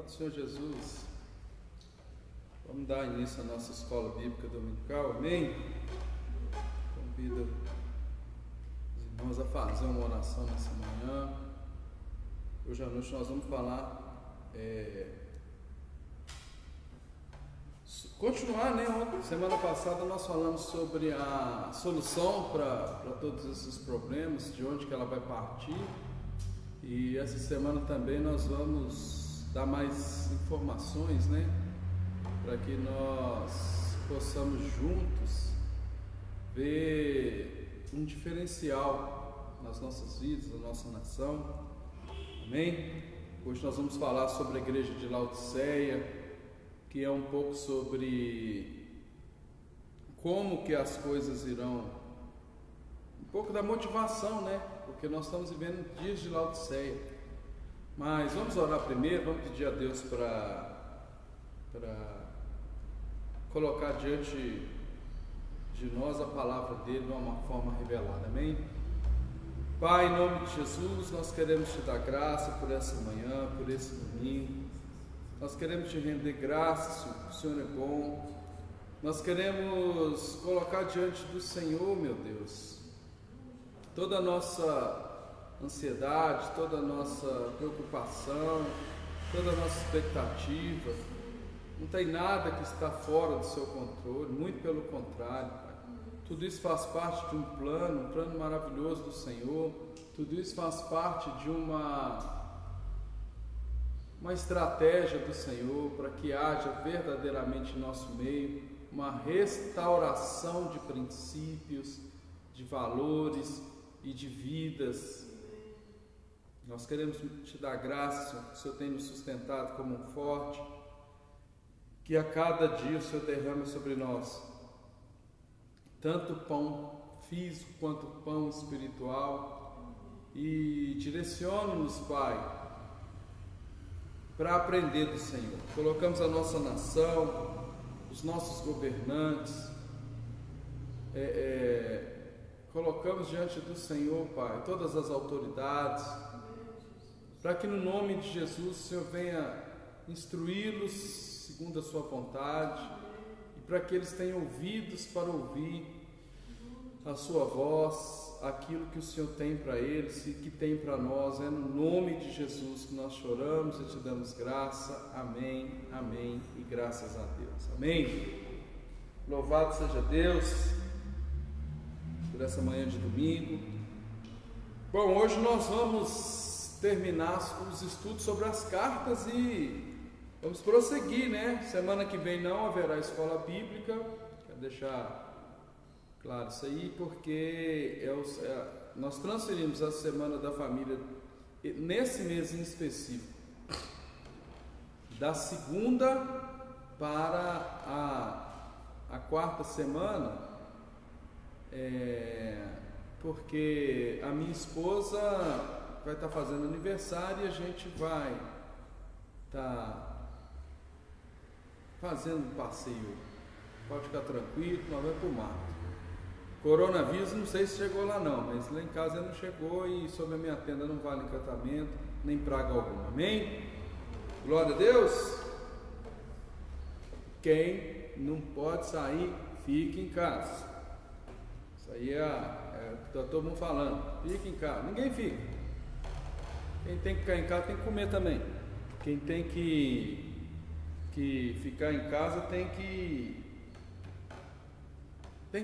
do Senhor Jesus. Vamos dar início à nossa escola bíblica dominical, amém? Convido os irmãos a fazer uma oração nessa manhã. Hoje à noite nós vamos falar, continuar, né? Semana passada nós falamos sobre a solução para todos esses problemas, de onde que ela vai partir. E essa semana também nós vamos dar mais informações, né? Para que nós possamos juntos ver um diferencial nas nossas vidas, na nossa nação. Amém? Hoje nós vamos falar sobre a igreja de Laodiceia, que é um pouco sobre como que as coisas irão, um pouco da motivação, né? Porque nós estamos vivendo dias de Laodiceia. Mas vamos orar primeiro, vamos pedir a Deus para colocar diante de nós a palavra dele de uma forma revelada, amém? Pai, em nome de Jesus, nós queremos te dar graça por essa manhã, por esse domingo. Nós queremos te render graças, o Senhor é bom. Nós queremos colocar diante do Senhor, meu Deus, toda a nossa ansiedade, toda a nossa preocupação, toda a nossa expectativa. Não tem nada que está fora do seu controle, muito pelo contrário, Pai. Tudo isso faz parte de um plano maravilhoso do Senhor. Tudo isso faz parte de uma estratégia do Senhor para que haja verdadeiramente em nosso meio uma restauração de princípios, de valores e de vidas. Nós queremos te dar graça, Senhor, que o Senhor tem nos sustentado como um forte, que a cada dia o Senhor derrama sobre nós tanto pão físico quanto pão espiritual, e direcione-nos, Pai, para aprender do Senhor. Colocamos a nossa nação, os nossos governantes, colocamos diante do Senhor, Pai, todas as autoridades, para que no nome de Jesus o Senhor venha instruí-los segundo a sua vontade, e para que eles tenham ouvidos para ouvir a sua voz, aquilo que o Senhor tem para eles e que tem para nós. É no nome de Jesus que nós choramos e te damos graça. Amém, amém e graças a Deus. Amém. Louvado seja Deus por essa manhã de domingo. Bom, hoje nós vamos terminar os estudos sobre as cartas e vamos prosseguir, né? Semana que vem não haverá escola bíblica. Quero deixar claro isso aí, porque nós transferimos a Semana da Família nesse mês em específico, da segunda para a quarta semana, porque a minha esposa vai estar fazendo aniversário e a gente vai estar fazendo um passeio. Pode ficar tranquilo, nós vamos para o mato. Coronavírus, não sei se chegou lá não, mas lá em casa não chegou, e sobre a minha tenda não vale encantamento, nem praga alguma, amém? Glória a Deus. Quem não pode sair, fique em casa. Isso aí é o que está todo mundo falando, fique em casa, ninguém fica. Quem tem que ficar em casa tem que comer também. Quem tem que ficar em casa tem que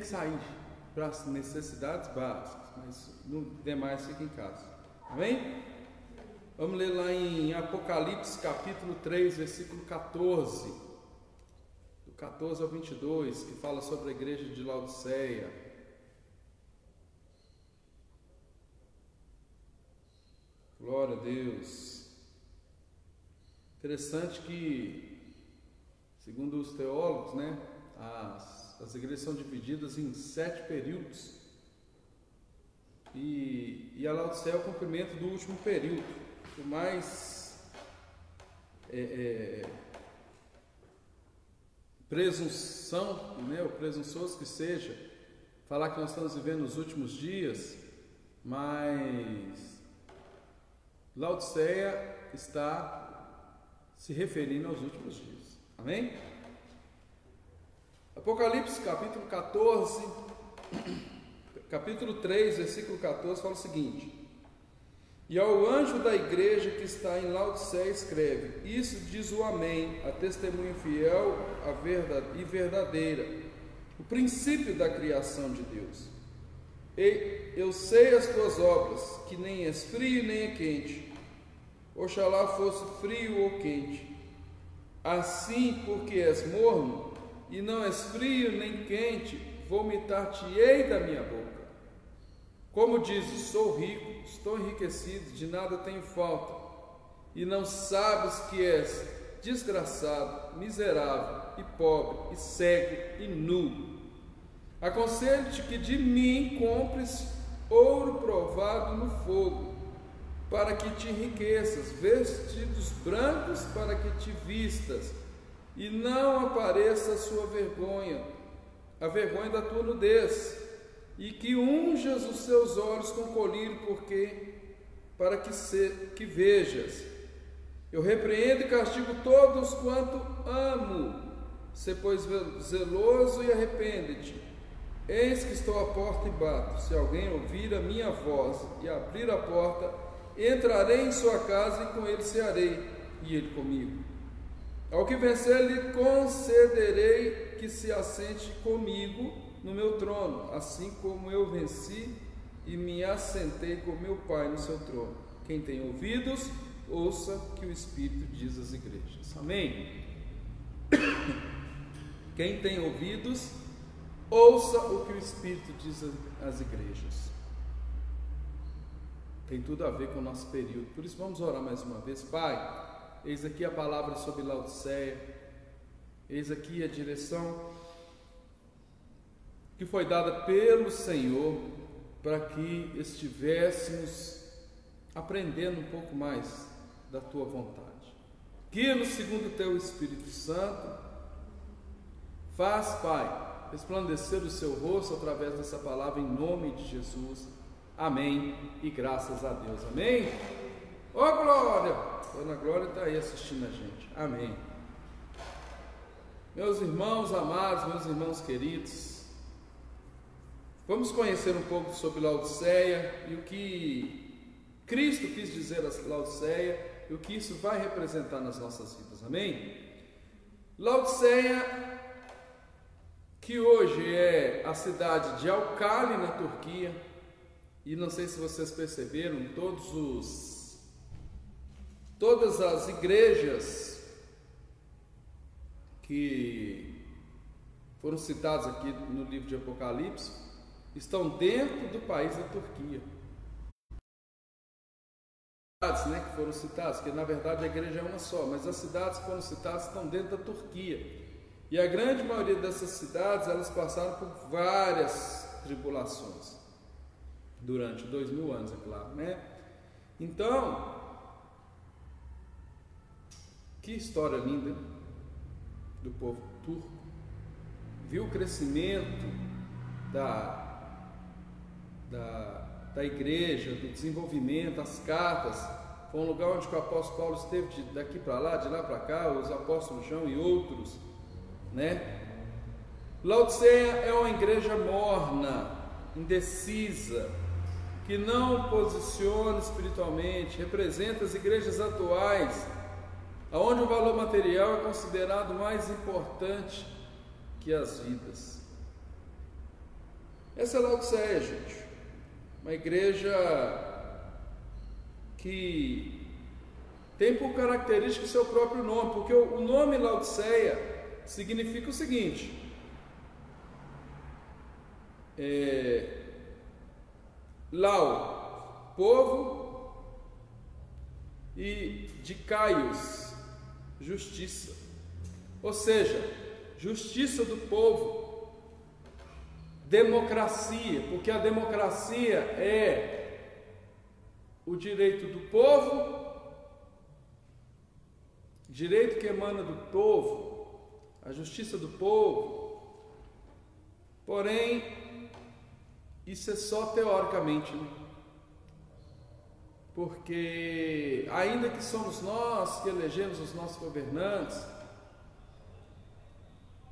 sair para as necessidades básicas, mas no demais fica em casa, amém? Vamos ler lá em Apocalipse capítulo 3, versículo 14, do 14 ao 22, que fala sobre a igreja de Laodiceia. Glória a Deus. Interessante que, segundo os teólogos, né, as igrejas são divididas em 7 períodos, e a Laodiceia é o cumprimento do último período. Por mais presunção, né, ou presunçoso que seja, falar que nós estamos vivendo os últimos dias, mas Laodiceia está se referindo aos últimos dias. Amém? Apocalipse capítulo 14, capítulo 3, versículo 14, fala o seguinte: e ao anjo da igreja que está em Laodiceia escreve: isso diz o Amém, a testemunha fiel e verdadeira, o princípio da criação de Deus. E eu sei as tuas obras, que nem és frio nem é quente. Oxalá fosse frio ou quente. Assim, porque és morno, e não és frio nem quente, vomitar-te-ei da minha boca. Como dizes, sou rico, estou enriquecido, de nada tenho falta, e não sabes que és desgraçado, miserável e pobre, e cego e nu. Aconselho-te que de mim compres ouro provado no fogo, para que te enriqueças, vestidos brancos para que te vistas, e não apareça a sua vergonha, a vergonha da tua nudez, e que unjas os seus olhos com colírio, para que vejas. Eu repreendo e castigo todos quanto amo. Sê, pois, zeloso e arrepende-te. Eis que estou à porta e bato. Se alguém ouvir a minha voz e abrir a porta, entrarei em sua casa e com ele cearei, e ele comigo. Ao que vencer, lhe concederei que se assente comigo no meu trono, assim como eu venci e me assentei com meu Pai no seu trono. Quem tem ouvidos, ouça o que o Espírito diz às igrejas. Amém? Quem tem ouvidos, ouça o que o Espírito diz às igrejas. Tem tudo a ver com o nosso período. Por isso vamos orar mais uma vez. Pai, eis aqui a palavra sobre Laodiceia. Eis aqui a direção que foi dada pelo Senhor para que estivéssemos aprendendo um pouco mais da Tua vontade. Guia-nos segundo o Teu Espírito Santo. Faz, Pai, resplandecer o Seu rosto através dessa palavra em nome de Jesus. Amém e graças a Deus. Amém? Ô Glória! Dona Glória está aí assistindo a gente. Amém. Meus irmãos amados, meus irmãos queridos, vamos conhecer um pouco sobre Laodiceia e o que Cristo quis dizer a Laodiceia e o que isso vai representar nas nossas vidas. Amém? Laodiceia, que hoje é a cidade de Al-Kali, na Turquia, e não sei se vocês perceberam, todas as igrejas que foram citadas aqui no livro de Apocalipse estão dentro do país da Turquia. As cidades, né, que foram citadas, que na verdade a igreja é uma só, mas as cidades que foram citadas estão dentro da Turquia. E a grande maioria dessas cidades, elas passaram por várias tribulações durante 2000 anos, é claro, né? Então, que história linda do povo turco. Viu o crescimento da igreja, do desenvolvimento, as cartas. Foi um lugar onde o apóstolo Paulo esteve daqui para lá, de lá para cá, os apóstolos João e outros, né? Laodiceia é uma igreja morna, indecisa, que não posiciona espiritualmente, representa as igrejas atuais, onde o valor material é considerado mais importante que as vidas. Essa é Laodiceia, gente, uma igreja que tem por característica o seu próprio nome, porque o nome Laodiceia significa o seguinte: Lau, povo, e de Caios, justiça, ou seja, justiça do povo, democracia, porque a democracia é o direito do povo, direito que emana do povo, a justiça do povo. Porém, isso é só teoricamente, né? porque ainda que somos nós que elegemos os nossos governantes,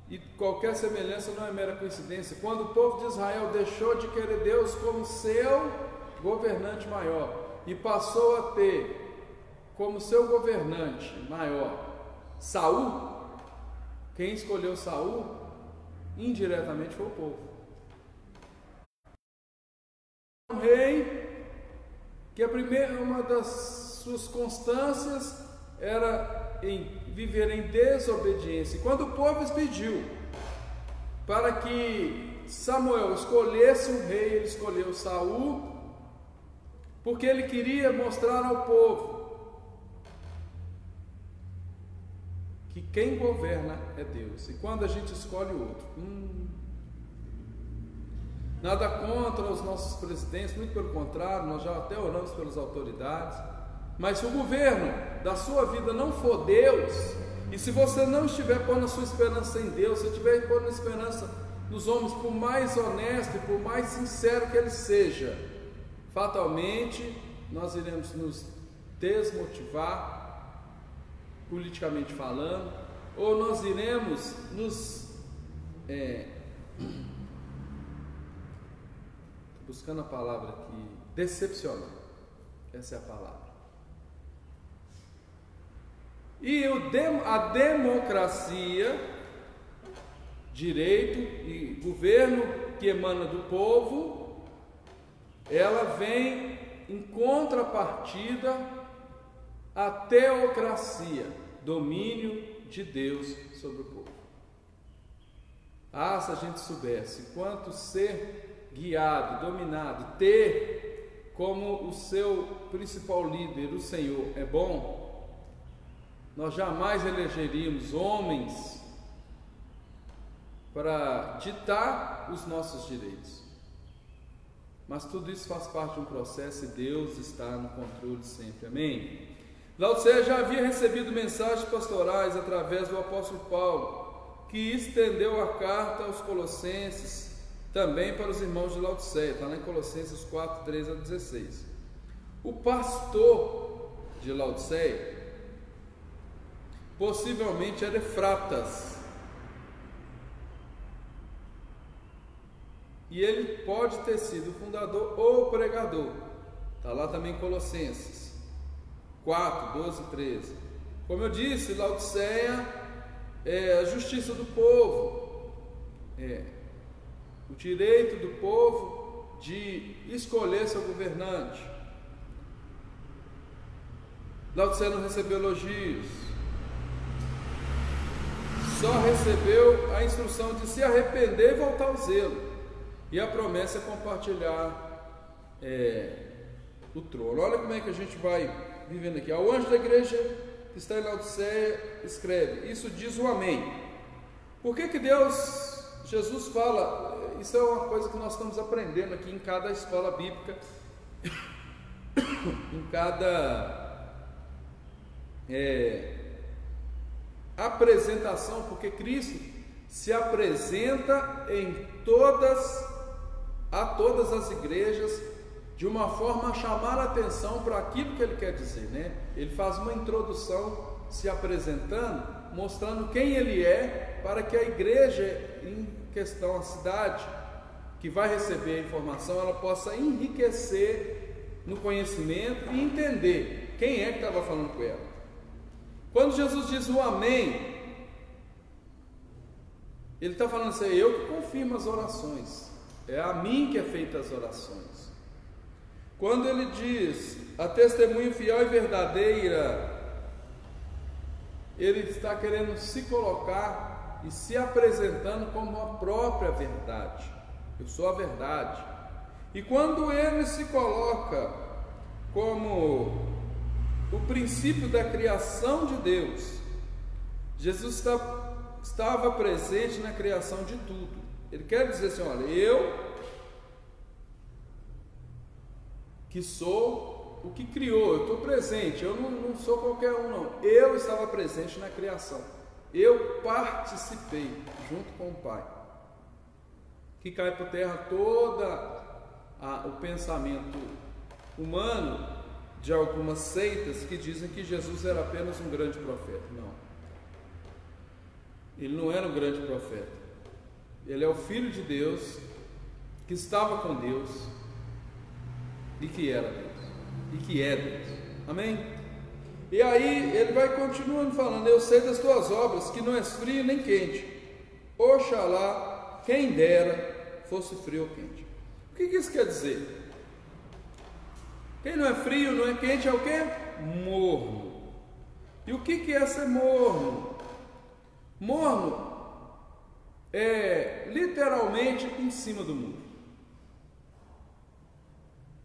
e qualquer semelhança não é mera coincidência, quando o povo de Israel deixou de querer Deus como seu governante maior e passou a ter como seu governante maior Saul, quem escolheu Saul indiretamente foi o povo. Um rei que uma das suas constâncias era em viver em desobediência. E quando o povo pediu para que Samuel escolhesse um rei, ele escolheu Saul, porque ele queria mostrar ao povo que quem governa é Deus. E quando a gente escolhe o outro, nada contra os nossos presidentes, muito pelo contrário, nós já até oramos pelas autoridades, mas se o governo da sua vida não for Deus, e se você não estiver pondo a sua esperança em Deus, se estiver pondo a esperança nos homens, por mais honesto e por mais sincero que ele seja, fatalmente nós iremos nos desmotivar, politicamente falando, ou nós iremos nos buscando a palavra aqui, decepcionar. Essa é a palavra. E a democracia, direito e governo que emana do povo, ela vem em contrapartida à teocracia, domínio de Deus sobre o povo. Ah, se a gente soubesse quanto ser guiado, dominado, ter como o seu principal líder o Senhor é bom, nós jamais elegeríamos homens para ditar os nossos direitos. Mas tudo isso faz parte de um processo e Deus está no controle sempre. Amém? Laodiceia já havia recebido mensagens pastorais através do apóstolo Paulo, que estendeu a carta aos Colossenses também para os irmãos de Laodiceia. Está lá em Colossenses 4, 13 a 16. O pastor de Laodiceia possivelmente era Efratas, e ele pode ter sido fundador ou pregador. Está lá também em Colossenses 4, 12 e 13. Como eu disse, Laodiceia é a justiça do povo, o direito do povo de escolher seu governante. Laodiceia não recebeu elogios, só recebeu a instrução de se arrepender e voltar ao zelo, e a promessa é compartilhar o trono. Olha como é que a gente vai vivendo aqui. O anjo da igreja que está em Laodiceia escreve: isso diz o Amém. Por que Jesus fala? Isso é uma coisa que nós estamos aprendendo aqui em cada escola bíblica, em cada apresentação, porque Cristo se apresenta a todas as igrejas de uma forma a chamar a atenção para aquilo que ele quer dizer, né? Ele faz uma introdução se apresentando, mostrando quem ele é, para que a igreja em questão, a cidade que vai receber a informação, ela possa enriquecer no conhecimento e entender quem é que estava falando com ela. Quando Jesus diz o Amém, ele está falando assim: eu que confirmo as orações, é a mim que é feita as orações. Quando ele diz a testemunha fiel e verdadeira, ele está querendo se colocar e se apresentando como a própria verdade. Eu sou a verdade. E quando ele se coloca como o princípio da criação de Deus, Jesus estava presente na criação de tudo. Ele quer dizer assim: olha, eu que sou o que criou, eu estou presente, eu não sou qualquer um, não. Eu estava presente na criação, eu participei junto com o Pai, que cai por terra todo o pensamento humano de algumas seitas que dizem que Jesus era apenas um grande profeta. Não. Ele não era um grande profeta. Ele é o Filho de Deus, que estava com Deus e que era Deus e que é Deus. Amém? E aí ele vai continuando falando: eu sei das tuas obras, que não és frio nem quente. Oxalá, quem dera fosse frio ou quente. O que isso quer dizer? Quem não é frio, não é quente, é o quê? Morno. E o que é ser morno? Morno é literalmente em cima do muro.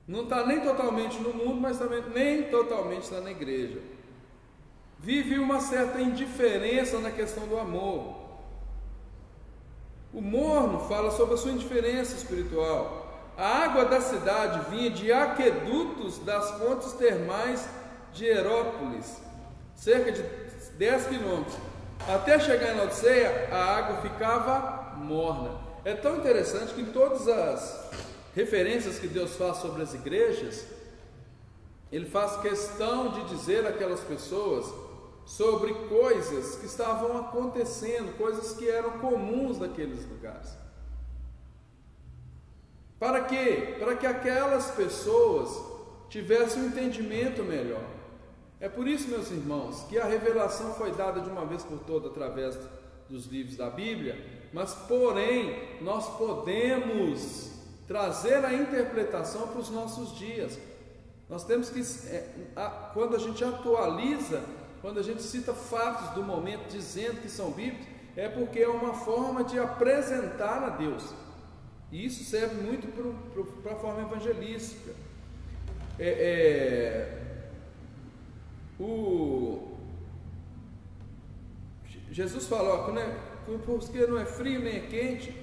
Não está nem totalmente no mundo, mas também nem totalmente está na igreja. Vive uma certa indiferença na questão do amor. O morno fala sobre a sua indiferença espiritual. A água da cidade vinha de aquedutos das fontes termais de Herópolis, cerca de 10 quilômetros. Até chegar em Laodiceia, a água ficava morna. É tão interessante que em todas as referências que Deus faz sobre as igrejas, Ele faz questão de dizer àquelas pessoas sobre coisas que estavam acontecendo, coisas que eram comuns naqueles lugares. Para quê? Para que aquelas pessoas tivessem um entendimento melhor. É por isso, meus irmãos, que a revelação foi dada de uma vez por todas através dos livros da Bíblia, mas porém nós podemos trazer a interpretação para os nossos dias. Nós temos que, quando a gente atualiza, quando a gente cita fatos do momento dizendo que são bíblicos, é porque é uma forma de apresentar a Deus. E isso serve muito para a forma evangelística. Jesus falou: porque não é frio nem é quente,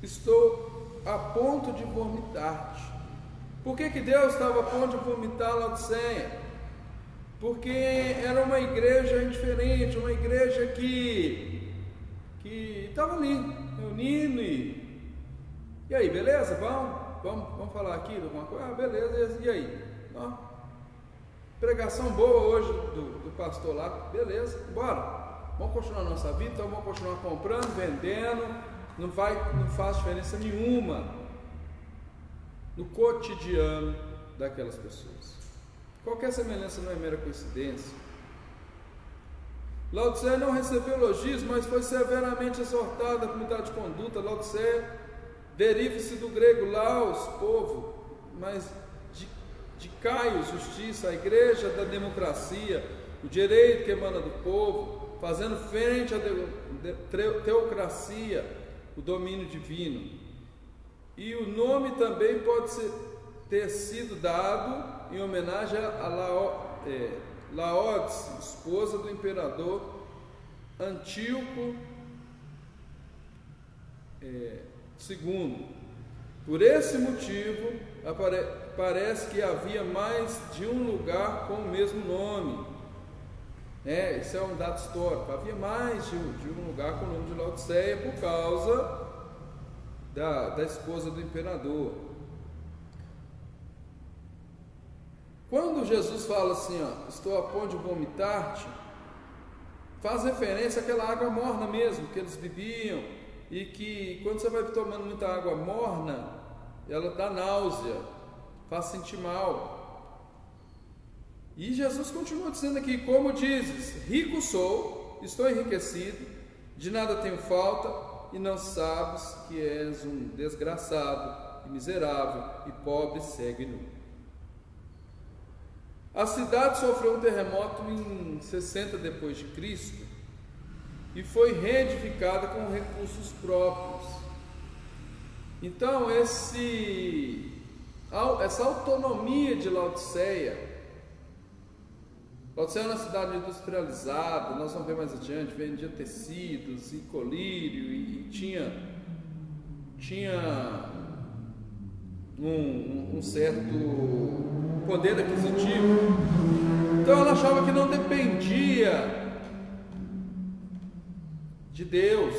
estou a ponto de vomitar-te. Por que Deus estava a ponto de vomitar Laodiceia? Porque era uma igreja indiferente, uma igreja que estava ali, reunindo e aí, beleza? Vamos falar aqui de alguma coisa? Ah, beleza, e aí? Pregação boa hoje do pastor lá, beleza, bora, vamos continuar a nossa vida, então vamos continuar comprando, vendendo, não faz diferença nenhuma no cotidiano daquelas pessoas. Qualquer semelhança não é mera coincidência. Laodiceia não recebeu elogios, mas foi severamente exortada a mudar de conduta. Laodiceia deriva-se do grego laos, povo, mas de Caio, justiça, a igreja da democracia, o direito que emana do povo, fazendo frente à teocracia, o domínio divino. E o nome também pode ter sido dado em homenagem a Laodice, esposa do imperador Antíoco II. Por esse motivo, parece que havia mais de um lugar com o mesmo nome. Isso é um dado histórico. Havia mais de um lugar com o nome de Laodiceia por causa da esposa do imperador. Quando Jesus fala assim, estou a ponto de vomitar-te, faz referência àquela água morna mesmo que eles bebiam, e que quando você vai tomando muita água morna, ela dá náusea, faz sentir mal. E Jesus continua dizendo aqui: como dizes, rico sou, estou enriquecido, de nada tenho falta, e não sabes que és um desgraçado, e miserável, e pobre, cego e nu. A cidade sofreu um terremoto em 60 depois de Cristo e foi reedificada com recursos próprios. Então essa autonomia de Laodiceia é uma cidade industrializada, nós vamos ver mais adiante, vendia tecidos e colírio e tinha um certo poder aquisitivo. Então ela achava que não dependia de Deus,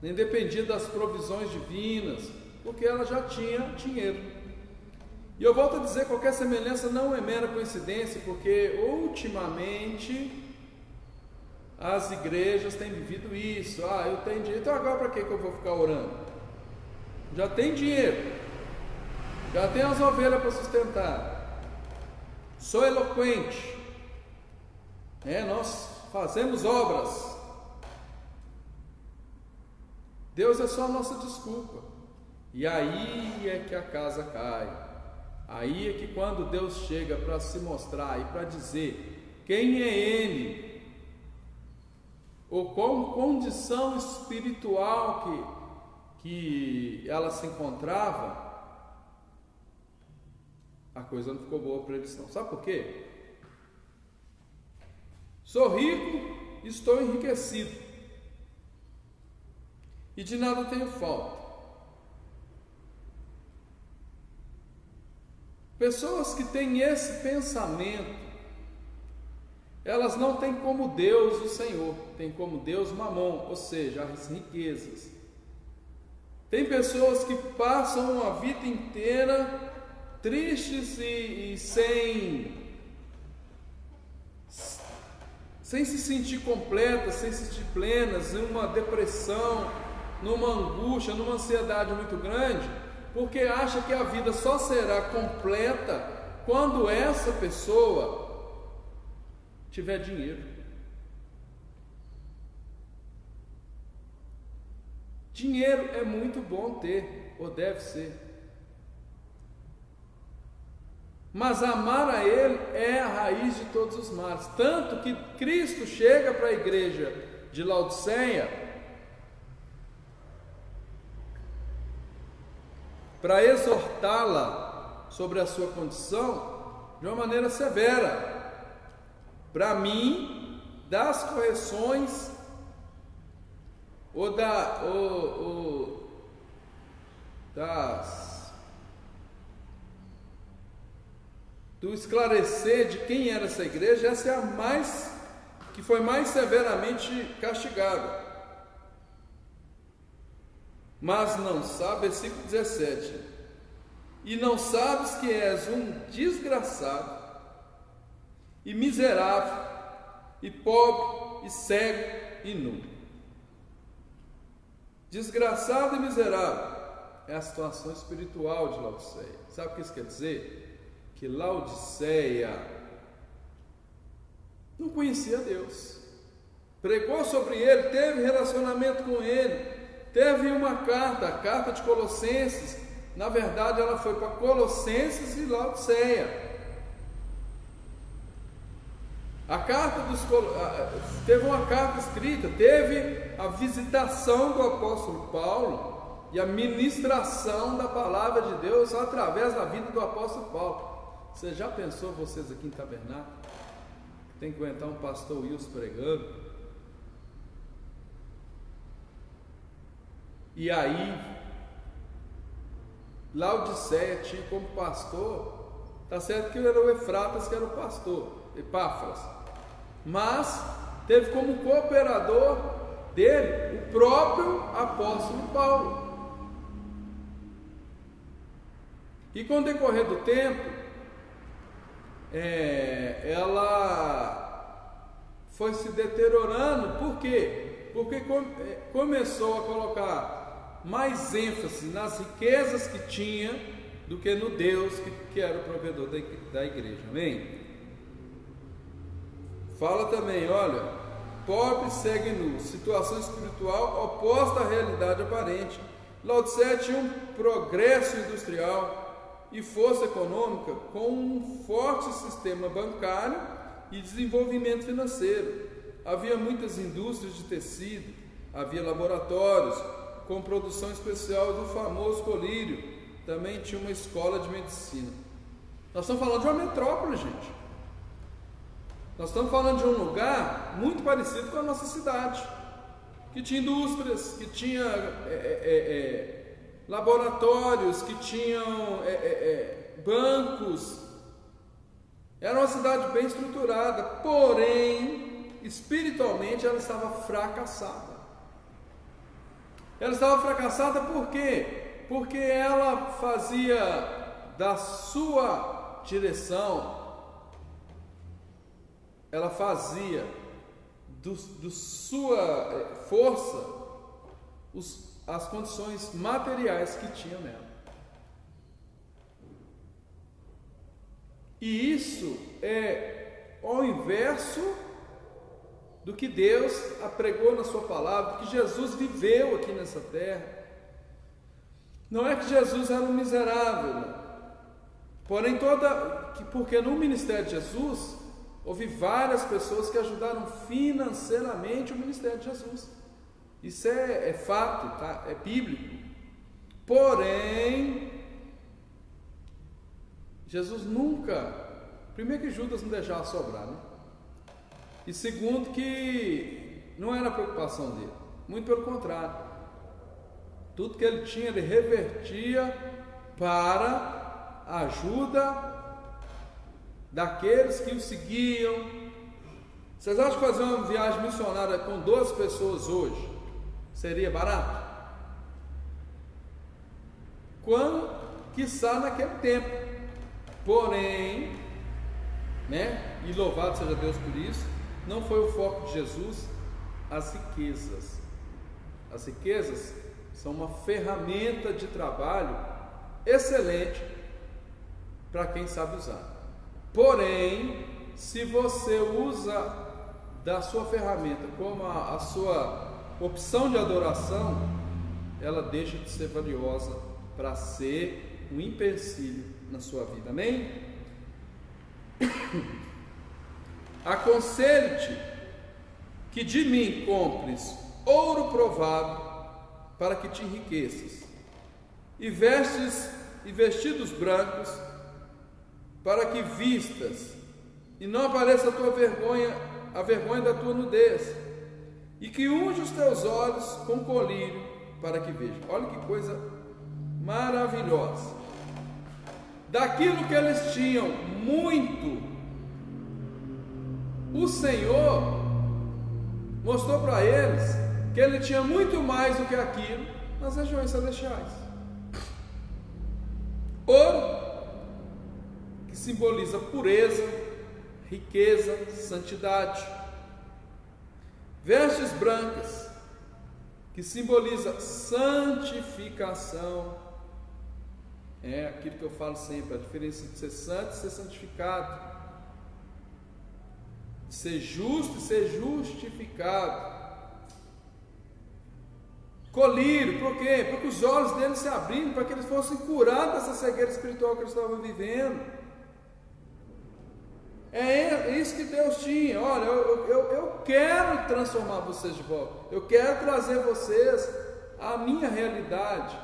nem dependia das provisões divinas, porque ela já tinha dinheiro. E eu volto a dizer, qualquer semelhança não é mera coincidência, porque ultimamente as igrejas têm vivido isso. Eu tenho dinheiro, então agora para que eu vou ficar orando? Já tem dinheiro, já tem as ovelhas para sustentar, sou eloquente, nós fazemos obras. Deus é só a nossa desculpa. E aí é que a casa cai. Aí é que quando Deus chega para se mostrar e para dizer quem é Ele, ou qual condição espiritual que ela se encontrava, a coisa não ficou boa para eles não. Sabe por quê? Sou rico, estou enriquecido, e de nada tenho falta. Pessoas que têm esse pensamento, elas não têm como Deus o Senhor, têm como Deus Mamon, ou seja, as riquezas. Tem pessoas que passam a vida inteira tristes e sem se sentir completas, sem se sentir plenas, numa depressão, numa angústia, numa ansiedade muito grande, porque acha que a vida só será completa quando essa pessoa tiver dinheiro. Dinheiro é muito bom ter, ou deve ser, mas amar a Ele é a raiz de todos os males. Tanto que Cristo chega para a igreja de Laodiceia para exortá-la sobre a sua condição de uma maneira severa, para mim, das correções do esclarecer de quem era essa igreja. Essa é a mais que foi mais severamente castigada. Mas não sabe, versículo 17, e não sabes que és um desgraçado, e miserável, e pobre, e cego, e nu. Desgraçado e miserável é a situação espiritual de Laodiceia. Sabe o que isso quer dizer? Que Laodiceia não conhecia Deus, pregou sobre Ele, teve relacionamento com Ele, teve uma carta, a carta de Colossenses. Na verdade ela foi para Colossenses e Laodiceia. A carta teve uma carta escrita, teve a visitação do apóstolo Paulo e a ministração da palavra de Deus através da vida do apóstolo Paulo. Você já pensou, vocês aqui em Tabernáculo, tem que aguentar um pastor Wilson pregando? E aí, Laodiceia tinha como pastor, está certo que era o Efratas que era o pastor, Epáfras, mas teve como cooperador dele o próprio apóstolo Paulo. E com o decorrer do tempo, ela foi se deteriorando. Por quê? Porque começou a colocar mais ênfase nas riquezas que tinha do que no Deus que era o provedor da igreja. Amém? Fala também, olha, pobre segue nu, situação espiritual oposta à realidade aparente. Laodiceia tinha um progresso industrial e força econômica com um forte sistema bancário e desenvolvimento financeiro. Havia muitas indústrias de tecido, havia laboratórios com produção especial do famoso colírio, também tinha uma escola de medicina. Nós estamos falando de uma metrópole, gente. Nós estamos falando de um lugar muito parecido com a nossa cidade, que tinha indústrias, que tinha laboratórios, que tinham bancos. Era uma cidade bem estruturada, porém, espiritualmente ela estava fracassada. Ela estava fracassada por quê? Porque ela fazia da sua direção, ela fazia do sua força as condições materiais que tinha nela. E isso é ao inverso do que Deus apregou na sua palavra, do que Jesus viveu aqui nessa terra. Não é que Jesus era um miserável, não. Porém, porque no ministério de Jesus houve várias pessoas que ajudaram financeiramente o ministério de Jesus. Isso é fato, tá? É bíblico. Porém, Jesus nunca, primeiro que Judas não deixava sobrar, né? E segundo que não era a preocupação dele, muito pelo contrário. Tudo que ele tinha, ele revertia para a ajuda daqueles que o seguiam. Vocês acham que fazer uma viagem missionária com 12 pessoas hoje seria barato? Quando, quiçá naquele tempo. Porém, né, e louvado seja Deus por isso, não foi o foco de Jesus as riquezas. As riquezas são uma ferramenta de trabalho excelente para quem sabe usar. Porém, se você usa da sua ferramenta como a sua opção de adoração, ela deixa de ser valiosa para ser um empecilho na sua vida. Amém? Aconselho-te que de mim compres ouro provado para que te enriqueças, e vestidos brancos para que vistas e não apareça a vergonha da tua nudez, e que unge os teus olhos com colírio para que vejam. Olha que coisa maravilhosa. Daquilo que eles tinham muito, o Senhor mostrou para eles que ele tinha muito mais do que aquilo nas regiões celestiais. Ouro, que simboliza pureza, riqueza, santidade. Vestes brancas, que simboliza santificação. É aquilo que eu falo sempre, a diferença de ser santo e ser santificado, de ser justo e ser justificado. Colírio, por quê? Para que os olhos deles se abriram, para que eles fossem curados dessa cegueira espiritual que eles estavam vivendo. É isso que Deus tinha. Olha, eu quero transformar vocês de volta, eu quero trazer vocês à minha realidade.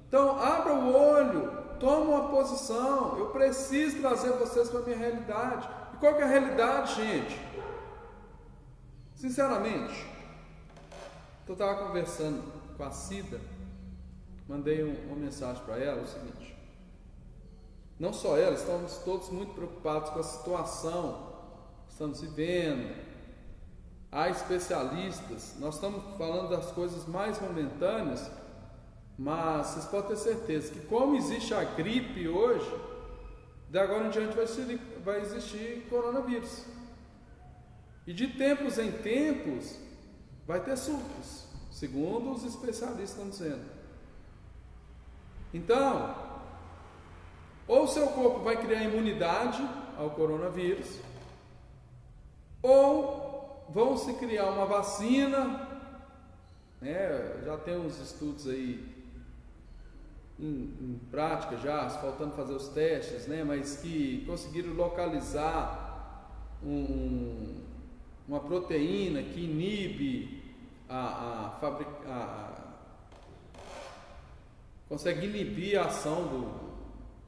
Então, abra o olho, toma uma posição. Eu preciso trazer vocês para a minha realidade. E qual que é a realidade, gente? Sinceramente, eu estava conversando com a Cida, mandei uma mensagem para ela, o seguinte: não só ela, estamos todos muito preocupados com a situação que estamos vivendo. Há especialistas, nós estamos falando das coisas mais momentâneas, mas vocês podem ter certeza que, como existe a gripe hoje, de agora em diante vai existir coronavírus. E de tempos em tempos vai ter surtos, segundo os especialistas estão dizendo. Então, ou seu corpo vai criar imunidade ao coronavírus, ou vão se criar uma vacina, né? Já tem uns estudos aí em prática já, faltando fazer os testes, né? Mas que conseguiram localizar uma proteína que inibe consegue inibir a ação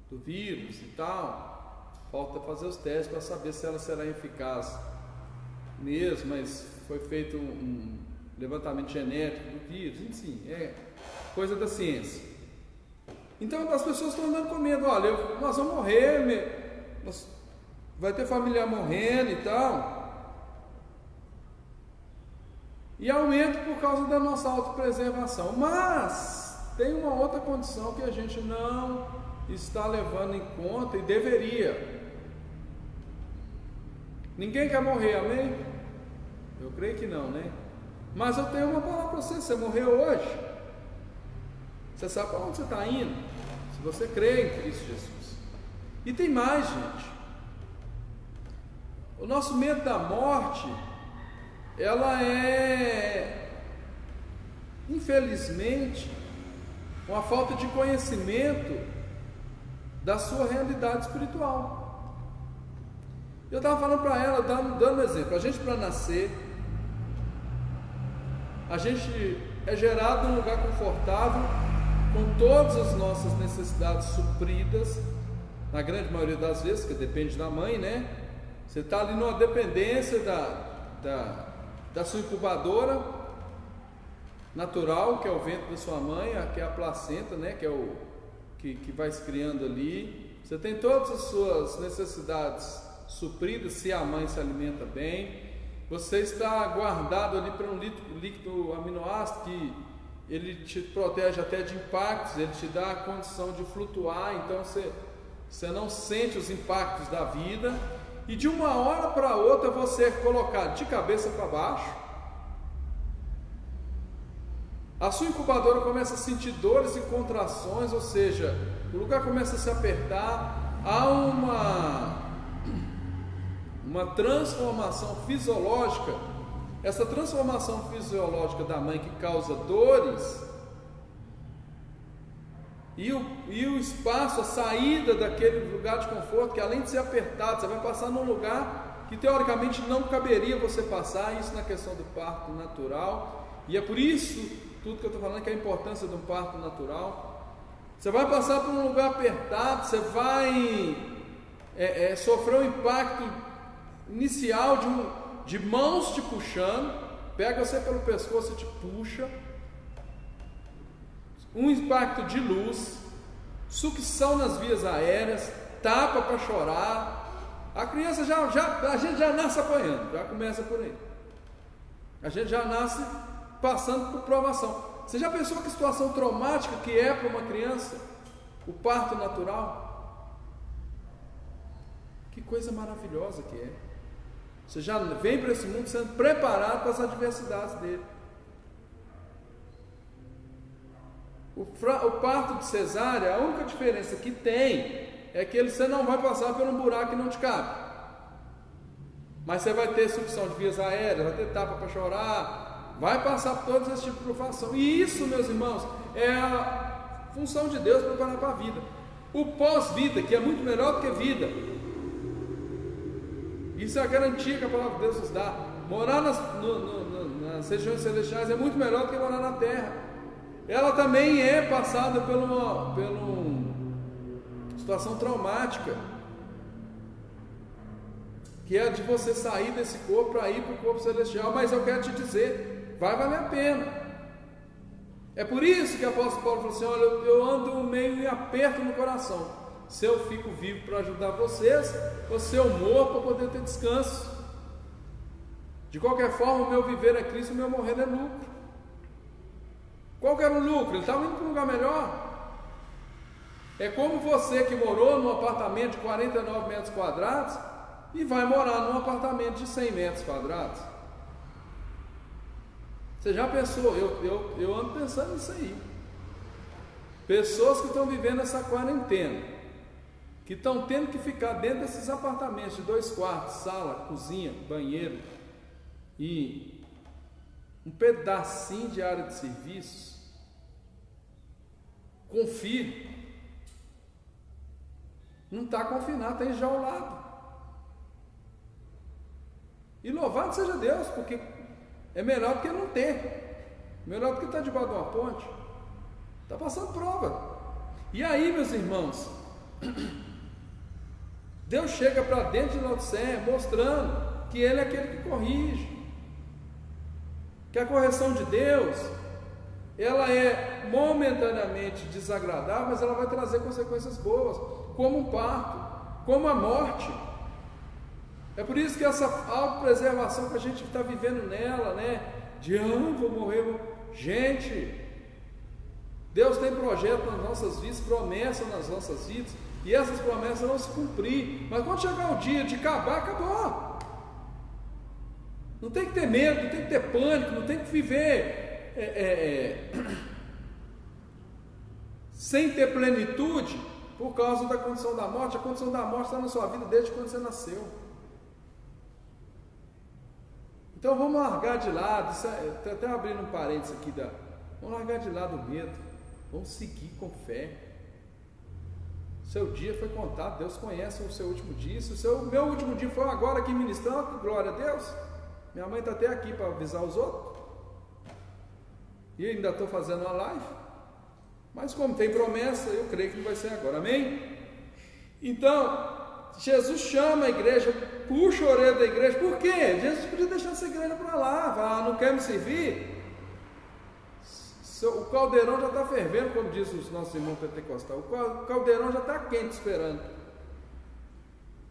do vírus e tal. Falta fazer os testes para saber se ela será eficaz mesmo, mas foi feito um levantamento genético do vírus, enfim, é coisa da ciência. Então as pessoas estão andando com medo. Olha, nós vamos morrer, vai ter familiar morrendo e tal. E aumenta por causa da nossa autopreservação. Mas tem uma outra condição que a gente não está levando em conta e deveria. Ninguém quer morrer, amém? Eu creio que não, né? Mas eu tenho uma palavra para você: você morreu hoje, você sabe para onde você está indo, se você crê em Cristo Jesus. E tem mais, gente. O nosso medo da morte, ela é, infelizmente, uma falta de conhecimento da sua realidade espiritual. Eu estava falando para ela, dando exemplo, a gente, para nascer, a gente é gerado num lugar confortável, com todas as nossas necessidades supridas, na grande maioria das vezes, que depende da mãe, né? Você está ali numa dependência da sua incubadora natural, que é o ventre da sua mãe, que é a placenta, né? Que é o que vai se criando ali. Você tem todas as suas necessidades supridas, se a mãe se alimenta bem. Você está guardado ali para um líquido aminoácido que ele te protege até de impactos, ele te dá a condição de flutuar, então você não sente os impactos da vida. E de uma hora para outra você é colocado de cabeça para baixo. A sua incubadora começa a sentir dores e contrações, ou seja, o lugar começa a se apertar. Há uma transformação fisiológica. Essa transformação fisiológica da mãe, que causa dores, e o espaço, a saída daquele lugar de conforto, que além de ser apertado, você vai passar num lugar que teoricamente não caberia você passar. Isso na questão do parto natural. E é por isso tudo que eu estou falando, que é a importância de um parto natural. Você vai passar por um lugar apertado, você vai sofrer um impacto inicial de mãos te puxando, pega você pelo pescoço e te puxa, um impacto de luz, sucção nas vias aéreas, tapa para chorar. A criança a gente já nasce apanhando, já começa por aí. A gente já nasce passando por provação. Você já pensou que situação traumática que é para uma criança o parto natural? Que coisa maravilhosa que é. Você já vem para esse mundo sendo preparado para as adversidades dele. O parto de cesárea, a única diferença que tem é que você não vai passar por um buraco que não te cabe. Mas você vai ter sucção de vias aéreas, vai ter tapa para chorar, vai passar por todos esses tipos de provação. E isso, meus irmãos, é a função de Deus preparar para a vida. O pós-vida, que é muito melhor do que vida. Isso é a garantia que a palavra de Deus nos dá. Morar nas regiões celestiais é muito melhor do que morar na terra. Ela também é passada por uma situação traumática, que é de você sair desse corpo para ir para o corpo celestial. Mas eu quero te dizer, vai valer a pena. É por isso que o apóstolo Paulo falou assim: olha, eu ando meio em aperto no coração. Se eu fico vivo para ajudar vocês, ou se eu morro para poder ter descanso. De qualquer forma, o meu viver é Cristo, o meu morrer é lucro. Qual que era o lucro? Ele estava indo para um lugar melhor. É como você que morou num apartamento de 49 metros quadrados e vai morar num apartamento de 100 metros quadrados. Você já pensou? Eu ando pensando nisso aí. Pessoas que estão vivendo essa quarentena, que estão tendo que ficar dentro desses apartamentos de 2 quartos, sala, cozinha, banheiro e um pedacinho de área de serviço, com filho, não está confinado, está enjaulado. E louvado seja Deus, porque é melhor do que não ter, melhor do que estar debaixo de uma ponte. Está passando prova. E aí, meus irmãos, Deus chega para dentro de Laodiceia mostrando que Ele é aquele que corrige, que a correção de Deus, ela é momentaneamente desagradável, mas ela vai trazer consequências boas, como um parto, como a morte. É por isso que essa autopreservação que a gente está vivendo nela, né? De vou morrer. Gente, Deus tem projeto nas nossas vidas, promessa nas nossas vidas, e essas promessas vão se cumprir. Mas quando chegar o dia de acabar, acabou. Não tem que ter medo, não tem que ter pânico, não tem que viver sem ter plenitude por causa da condição da morte. A condição da morte está na sua vida desde quando você nasceu. Então vamos largar de lado, estou até abrindo um parênteses aqui, vamos largar de lado o medo, vamos seguir com fé. Seu dia foi contado, Deus conhece o seu último dia. Se o meu último dia foi agora aqui ministrando, glória a Deus. Minha mãe está até aqui para avisar os outros, e ainda estou fazendo uma live, mas como tem promessa, eu creio que não vai ser agora, amém? Então, Jesus chama a igreja, puxa a orelha da igreja. Por quê? Jesus podia deixar essa igreja para lá, falar, não quer me servir? O caldeirão já está fervendo, como diz os nossos irmãos pentecostais, o caldeirão já está quente esperando.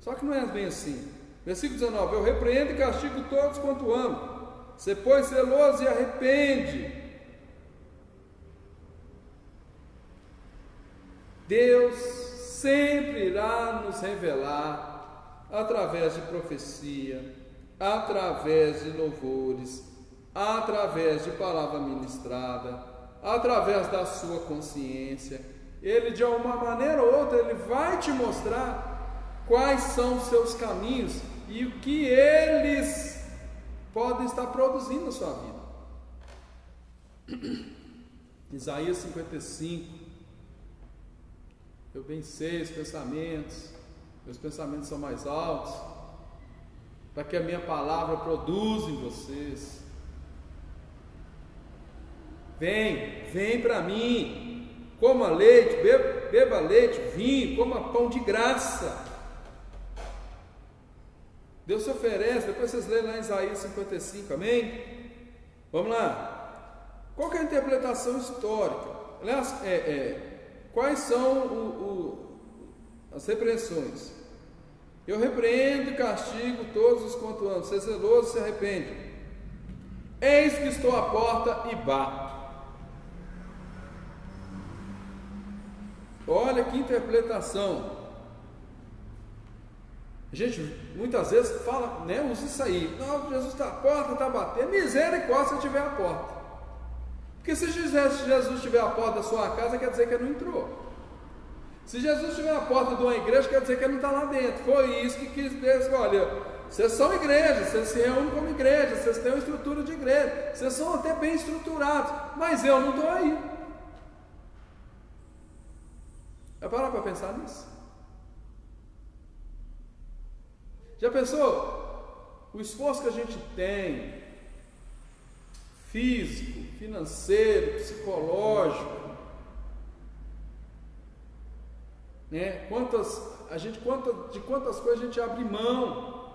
Só que não é bem assim. Versículo 19: eu repreendo e castigo todos quanto amo. Você pois zeloso e arrepende. Deus sempre irá nos revelar através de profecia, através de louvores, através de palavra ministrada, através da sua consciência. Ele, de uma maneira ou outra, ele vai te mostrar quais são os seus caminhos e o que eles podem estar produzindo na sua vida. Isaías 55: eu bem sei os pensamentos, meus pensamentos são mais altos, para que a minha palavra produza em vocês. Vem para mim, coma leite, beba leite, vinho, coma pão de graça. Deus se oferece. Depois vocês leem lá em Isaías 55, amém? Vamos lá. Qual que é a interpretação histórica? Aliás, quais são as repreensões? Eu repreendo e castigo todos os quanto amo. Ser zeloso, se arrepende. Eis que estou à porta e bato. Olha que interpretação. A gente muitas vezes fala, né, usa isso aí. Não, Jesus está à porta, está batendo. Misericórdia se eu estiver à porta. Porque se Jesus estiver à porta da sua casa, quer dizer que ele não entrou. Se Jesus estiver à porta de uma igreja, quer dizer que ele não está lá dentro. Foi isso que quis Deus. Olha, vocês são igrejas, vocês se reúnem como igreja, vocês têm uma estrutura de igreja, vocês são até bem estruturados, mas eu não estou aí. É parar para pensar nisso? Já pensou? O esforço que a gente tem, físico, financeiro, psicológico, né? Quantas coisas a gente abre mão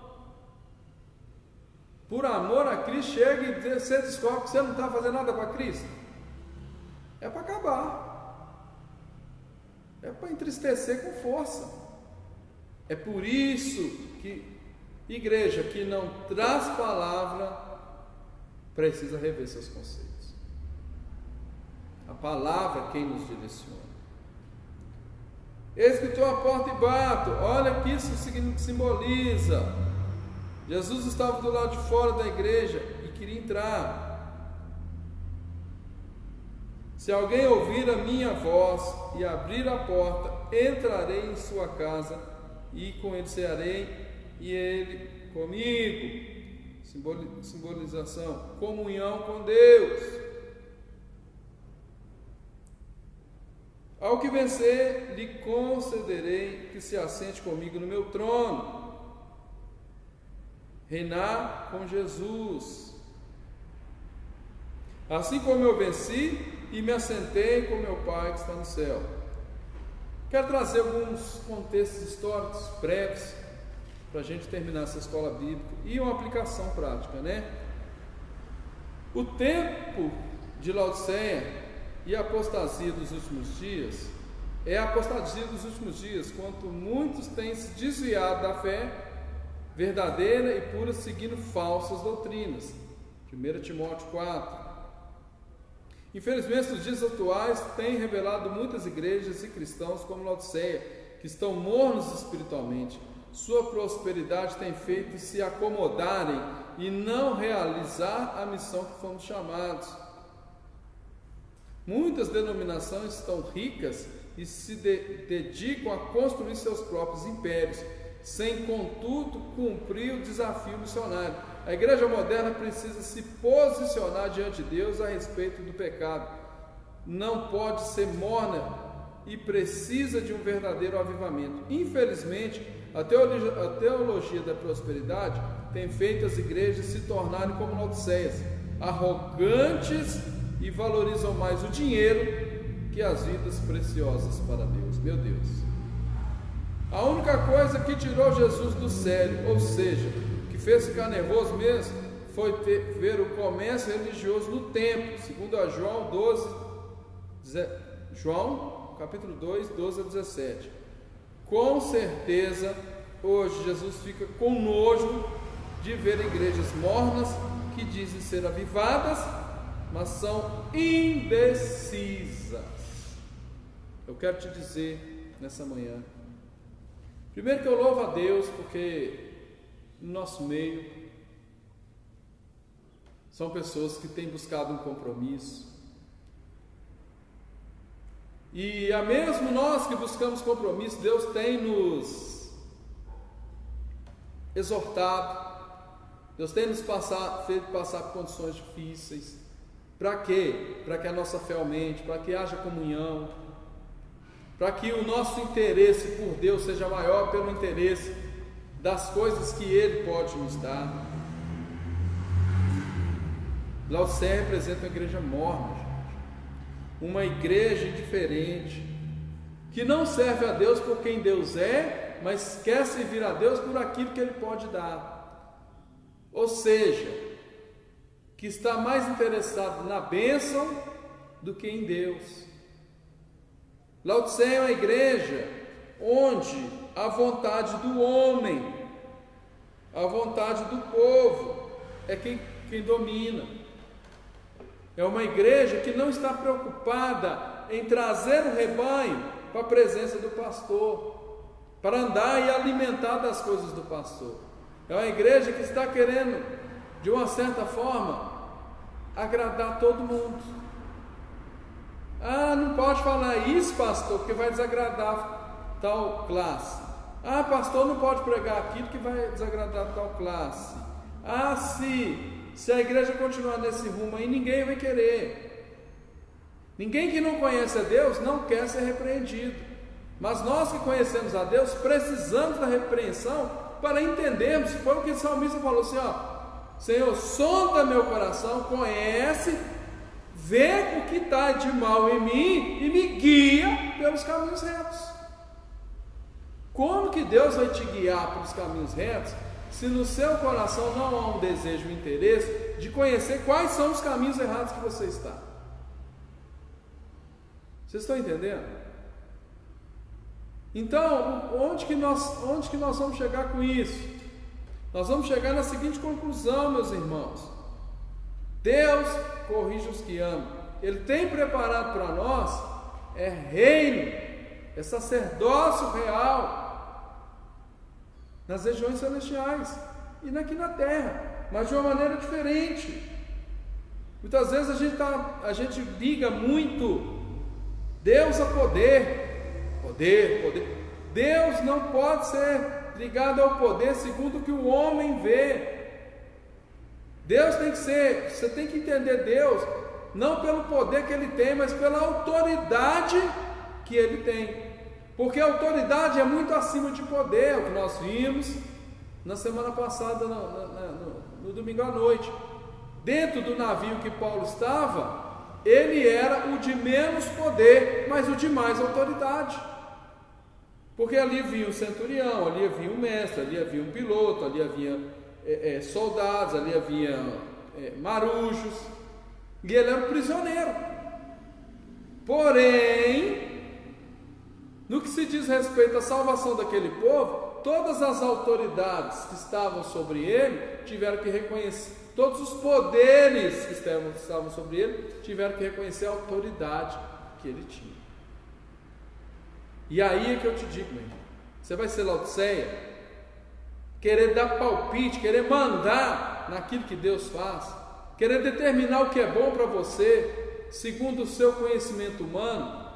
por amor a Cristo. Chega e você descobre que você não está fazendo nada para Cristo. É para acabar, é para entristecer com força. É por isso que igreja que não traz palavra precisa rever seus conceitos. A palavra é quem nos direciona. Eis que estou à porta e bato. Olha o que isso simboliza. Jesus estava do lado de fora da igreja e queria entrar. Se alguém ouvir a minha voz e abrir a porta, entrarei em sua casa e com ele cearei e ele comigo. Simbolização, comunhão com Deus. Ao que vencer, lhe concederei que se assente comigo no meu trono. Reinar com Jesus. Assim como eu venci e me assentei com meu Pai que está no céu. Quero trazer alguns contextos históricos breves para a gente terminar essa escola bíblica e uma aplicação prática, né? O tempo de Laodiceia e a apostasia dos últimos dias é a apostasia dos últimos dias, quando muitos têm se desviado da fé verdadeira e pura, seguindo falsas doutrinas. 1 Timóteo 4. Infelizmente, nos dias atuais, tem revelado muitas igrejas e cristãos como Laodiceia, que estão mornos espiritualmente. Sua prosperidade tem feito se acomodarem e não realizar a missão que fomos chamados. Muitas denominações estão ricas e se dedicam a construir seus próprios impérios, sem, contudo, cumprir o desafio missionário. A igreja moderna precisa se posicionar diante de Deus a respeito do pecado. Não pode ser morna e precisa de um verdadeiro avivamento. Infelizmente, a teologia da prosperidade tem feito as igrejas se tornarem como Laodiceias, arrogantes e valorizam mais o dinheiro que as vidas preciosas para Deus. Meu Deus! A única coisa que tirou Jesus do sério, ou seja, que fez ficar nervoso mesmo, foi ver o comércio religioso no templo, segundo a João capítulo 2, 12 a 17. Com certeza, hoje Jesus fica com nojo de ver igrejas mornas que dizem ser avivadas, mas são indecisas. Eu quero te dizer nessa manhã, primeiro que eu louvo a Deus porque no nosso meio são pessoas que têm buscado um compromisso, e a mesmo nós que buscamos compromisso, Deus tem nos exortado, Deus tem nos feito passar por condições difíceis. Para quê? Para que a nossa fé aumente, para que haja comunhão, para que o nosso interesse por Deus seja maior pelo interesse das coisas que Ele pode nos dar. Laodiceia representa uma igreja morna, gente. Uma igreja indiferente, que não serve a Deus por quem Deus é, mas quer servir a Deus por aquilo que Ele pode dar. Ou seja, que está mais interessado na bênção do que em Deus. Laodiceia é uma igreja onde a vontade do homem, a vontade do povo é quem domina. É uma igreja que não está preocupada em trazer o rebanho para a presença do pastor, para andar e alimentar das coisas do pastor. É uma igreja que está querendo, de uma certa forma, agradar todo mundo. Ah, não pode falar isso, pastor, porque vai desagradar tal classe. Ah, pastor, não pode pregar aquilo que vai desagradar tal classe. Ah, se a igreja continuar nesse rumo aí, ninguém vai querer. Ninguém que não conhece a Deus não quer ser repreendido. Mas nós que conhecemos a Deus, precisamos da repreensão para entendermos. Foi o que o salmista falou assim, ó: Senhor, sonda meu coração, conhece, vê o que está de mal em mim e me guia pelos caminhos retos. Como que Deus vai te guiar pelos caminhos retos, se no seu coração não há um desejo, um interesse de conhecer quais são os caminhos errados que você está? Vocês estão entendendo? Então, onde que nós vamos chegar com isso? Nós vamos chegar na seguinte conclusão, meus irmãos: Deus corrige os que amam. Ele tem preparado para nós reino, sacerdócio real nas regiões celestiais e aqui na terra, mas de uma maneira diferente. Muitas vezes a gente liga muito Deus a poder. Deus não pode ser ligado ao poder segundo o que o homem vê. Deus tem que ser, você tem que entender Deus não pelo poder que Ele tem, mas pela autoridade que Ele tem. Porque a autoridade é muito acima de poder, o que nós vimos na semana passada, no domingo à noite. Dentro do navio que Paulo estava, ele era o de menos poder, mas o de mais autoridade. Porque ali havia um centurião, ali havia um mestre, ali havia um piloto, ali havia soldados, ali havia marujos, e ele era um prisioneiro. Porém, no que se diz respeito à salvação daquele povo, todas as autoridades que estavam sobre ele tiveram que reconhecer, todos os poderes que estavam sobre ele tiveram que reconhecer a autoridade que ele tinha. E aí é que eu te digo, meu irmão, você vai ser Laodiceia, querer dar palpite, querer mandar naquilo que Deus faz, querer determinar o que é bom para você, segundo o seu conhecimento humano.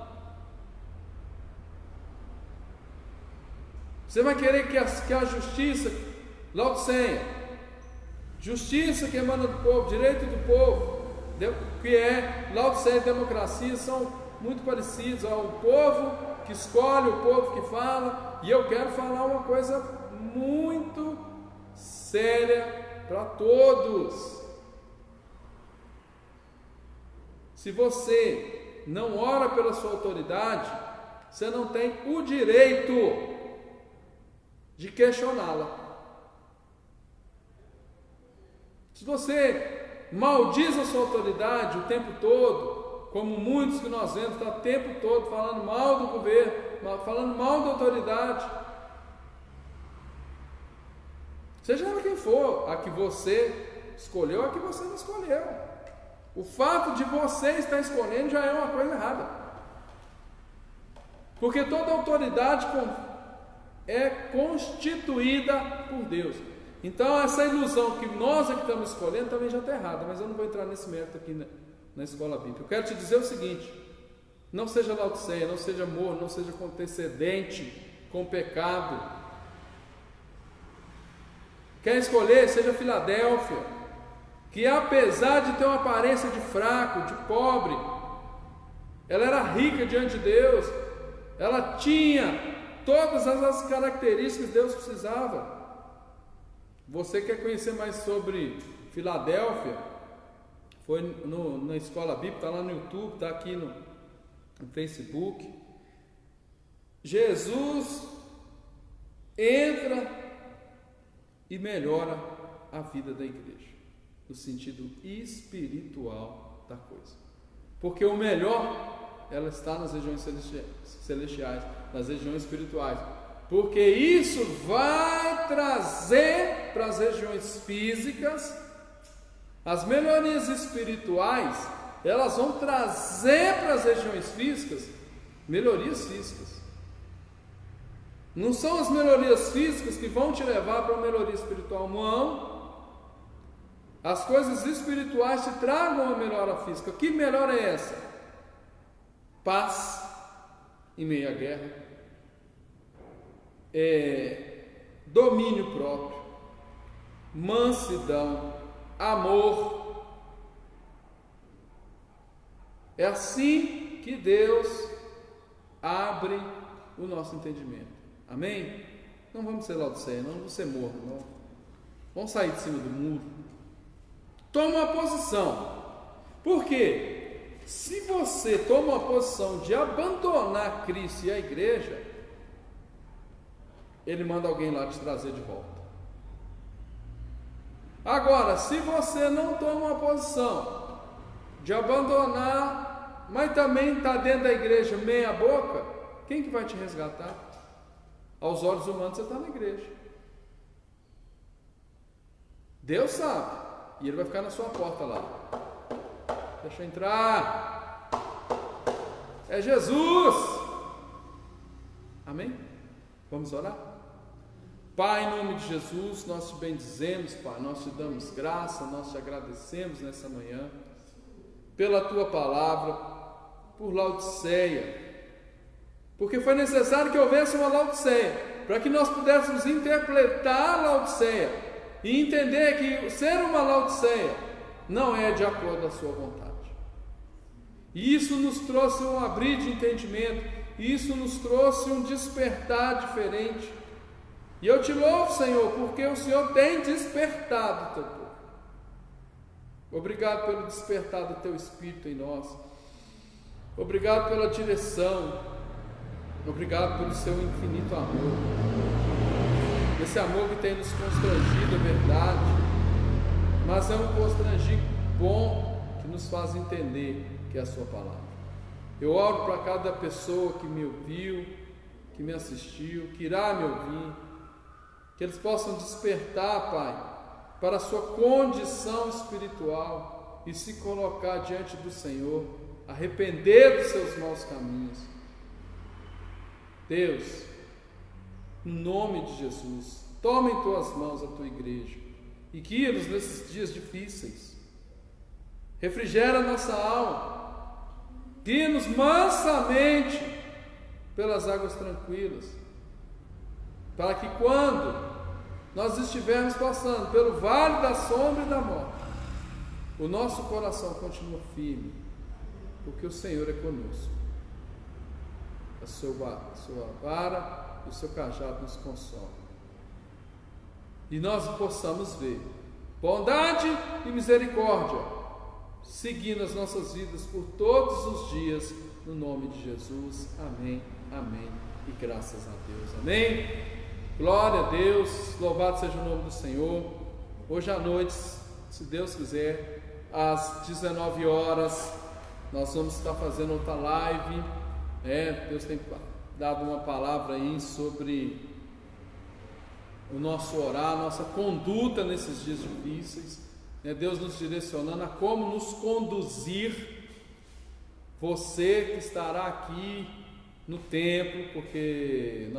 Você vai querer que a justiça, Laodiceia, justiça que emana do povo, direito do povo, que é Laodiceia e democracia, são muito parecidos. Ao povo que escolhe, o povo que fala. E eu quero falar uma coisa muito séria para todos. Se você não ora pela sua autoridade, você não tem o direito de questioná-la. Se você maldiz a sua autoridade o tempo todo, como muitos que nós vemos, está o tempo todo falando mal do governo, falando mal da autoridade, seja ela quem for, a que você escolheu, a que você não escolheu. O fato de você estar escolhendo já é uma coisa errada, porque toda autoridade é constituída por Deus. Então essa ilusão que nós é que estamos escolhendo também já está errada, mas eu não vou entrar nesse mérito aqui na escola bíblica. Eu quero te dizer o seguinte: não seja Laodiceia, não seja morno, não seja condescendente com o pecado. Quer escolher? Seja Filadélfia, que apesar de ter uma aparência de fraco, de pobre, ela era rica diante de Deus, ela tinha todas as características que Deus precisava. Você quer conhecer mais sobre Filadélfia? Foi na escola bíblica, está lá no YouTube, está aqui no Facebook. Jesus entra e melhora a vida da igreja, no sentido espiritual da coisa, porque o melhor, ela está nas regiões celestiais, nas regiões espirituais, porque isso vai trazer para as regiões físicas, as melhorias espirituais, elas vão trazer para as regiões físicas melhorias físicas. Não são as melhorias físicas que vão te levar para uma melhoria espiritual, não. As coisas espirituais te tragam uma melhora física. Que melhora é essa? Paz em meio à guerra, domínio próprio, mansidão, amor. É assim que Deus abre o nosso entendimento. Amém? Não vamos ser Laodiceia, não vamos ser morno, não. Vamos sair de cima do muro. Toma uma posição. Por quê? Se você toma uma posição de abandonar Cristo e a igreja, Ele manda alguém lá te trazer de volta. Agora, se você não toma uma posição de abandonar, mas também está dentro da igreja meia boca, quem que vai te resgatar? Aos olhos humanos você está na igreja. Deus sabe, e Ele vai ficar na sua porta lá. Deixa eu entrar. É Jesus. Amém? Vamos orar? Pai, em nome de Jesus, nós te bendizemos, Pai, nós te damos graça, nós te agradecemos nessa manhã, pela Tua palavra, por Laodiceia, porque foi necessário que houvesse uma Laodiceia, para que nós pudéssemos interpretar a Laodiceia, e entender que ser uma Laodiceia não é de acordo com a sua vontade. E isso nos trouxe um abrir de entendimento, isso nos trouxe um despertar diferente. E eu te louvo, Senhor, porque o Senhor tem despertado o teu povo. Obrigado pelo despertar do teu Espírito em nós. Obrigado pela direção. Obrigado pelo seu infinito amor. Esse amor que tem nos constrangido, é verdade, mas é um constrangir bom que nos faz entender que é a sua palavra. Eu oro para cada pessoa que me ouviu, que me assistiu, que irá me ouvir, que eles possam despertar, Pai, para a sua condição espiritual e se colocar diante do Senhor, arrepender dos seus maus caminhos. Deus, em nome de Jesus, toma em tuas mãos a tua igreja e guia-nos nesses dias difíceis. Refrigera nossa alma, guia-nos mansamente pelas águas tranquilas, para que quando nós estivermos passando pelo vale da sombra e da morte, o nosso coração continua firme, porque o Senhor é conosco. A sua vara e o seu cajado nos consolam. E nós possamos ver bondade e misericórdia seguindo as nossas vidas por todos os dias, no nome de Jesus. Amém, amém e graças a Deus. Amém. Glória a Deus, louvado seja o nome do Senhor. Hoje à noite, se Deus quiser, às 19 horas, nós vamos estar fazendo outra live. Deus tem dado uma palavra aí sobre o nosso orar, nossa conduta nesses dias difíceis. Deus nos direcionando a como nos conduzir. Você que estará aqui no templo, porque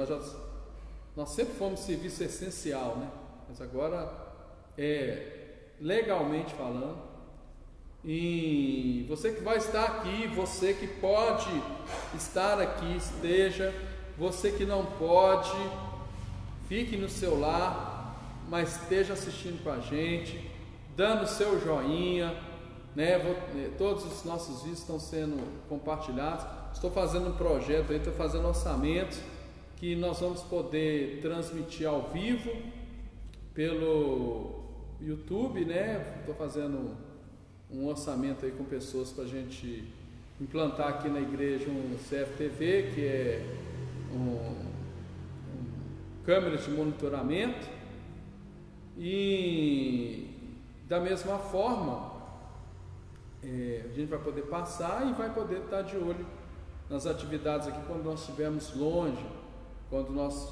nós sempre fomos serviço essencial, né? Mas agora legalmente falando. E você que vai estar aqui, você que pode estar aqui, esteja. Você que não pode, fique no seu lar, mas esteja assistindo com a gente, dando seu joinha, né? Todos os nossos vídeos estão sendo compartilhados. Estou fazendo um projeto aí, estou fazendo orçamento que nós vamos poder transmitir ao vivo pelo YouTube, né? Estou fazendo um orçamento aí com pessoas para a gente implantar aqui na igreja um CFTV, que é câmera de monitoramento, e da mesma forma a gente vai poder passar e vai poder estar de olho nas atividades aqui quando nós estivermos longe, enquanto nós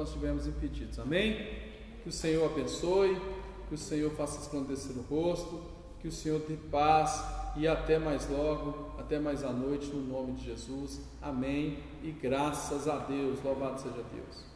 estivermos impedidos. Amém? Que o Senhor abençoe, que o Senhor faça resplandecer o rosto, que o Senhor dê paz, e até mais logo, até mais à noite, no nome de Jesus. Amém e graças a Deus. Louvado seja Deus.